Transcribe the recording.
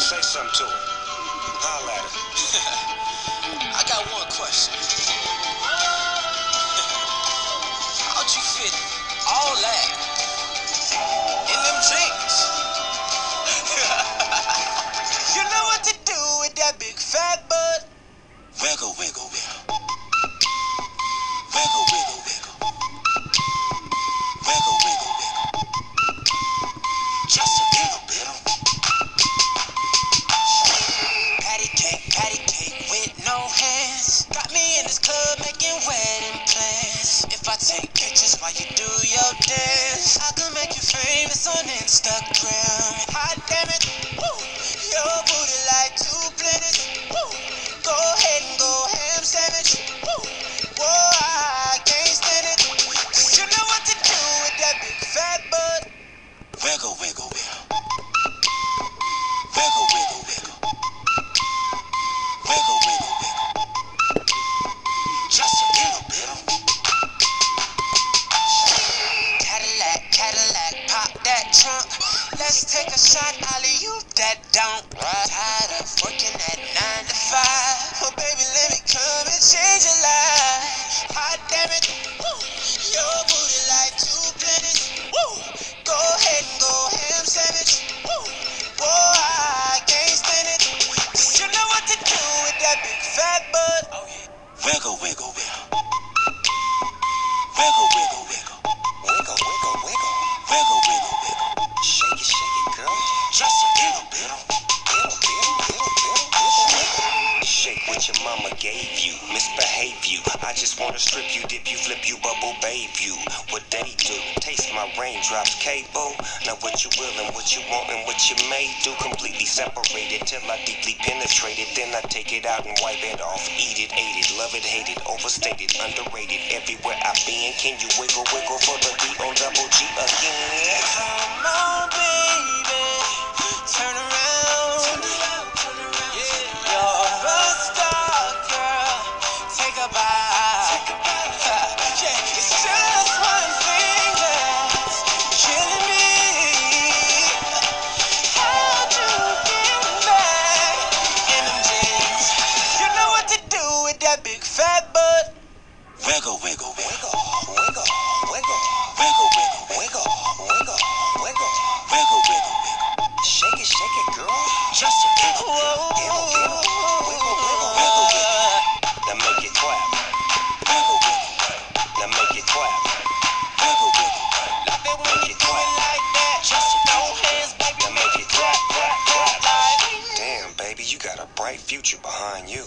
Say something to her. Holla at her. I got one question. How'd you fit all that in them jeans? You know what to do with that big fat butt. Wiggle, wiggle, wiggle. Wiggle, wiggle, wiggle. Wiggle, wiggle, wiggle. Just a little bit of patty cake with no hands. Got me in this club making wedding plans. If I take pictures while you do your dance, I can make you famous on Instagram. Hot damn it, woo. Your booty like 2 planets. Woo. Go ahead and go ham sandwich. Woo. Whoa, I can't stand it. 'Cause you know what to do with that big fat butt. Wiggle, wiggle, wiggle. Wiggle, wiggle, wiggle. Wiggle, wiggle, wiggle. Just a little bit of Cadillac, Cadillac, pop that trunk. Let's take a shot, alley-oop that don't. Tired of working at 9 to 5. Oh, baby, let me come and change your life. Hot damn it, woo. Your booty like 2 planets. Woo. Go ahead and go ham sandwich. Woo. Whoa, I can't stand it. 'Cause you know what to do with that big fat butt. Oh, yeah. Wiggle, wiggle, wiggle. Wiggle, wiggle, wiggle. Wiggle, wiggle, wiggle. Wiggle, wiggle, wiggle. Shake it, girl. Just a little bit of Shake what your mama gave you, misbehave you. I just wanna strip you, dip you, flip you, bubble babe you. What they do, taste my raindrops, cable. Now what you will and what you want and what you may do. Completely separated till I deeply penetrate it. Then I take it out and wipe it off. Eat it, ate it, love it, hate it, overstated, underrated. Everywhere I've been, can you wiggle, wiggle for the D on double G again? Come on, baby, turn around. Yeah, you're a star, girl. Take a bite. Yeah, it's just one thing that's killing me. How'd you get back in them jeans? You know what to do with that big fat butt. Wiggle, wiggle, wiggle. Wiggle, wiggle, Wiggle, wiggle, wiggle, wiggle, wiggle. wiggle, wiggle, wiggle. Shake it, girl. Just a little. Wiggle, wiggle, wiggle, wiggle, wiggle, wiggle. Now make it clap. Wiggle, wiggle, Now make it clap. wiggle, wiggle. Love it when Make you it do clap. it like that. Just no hands, baby. Now make it clap, clap, clap. Damn, baby, you got a bright future behind you.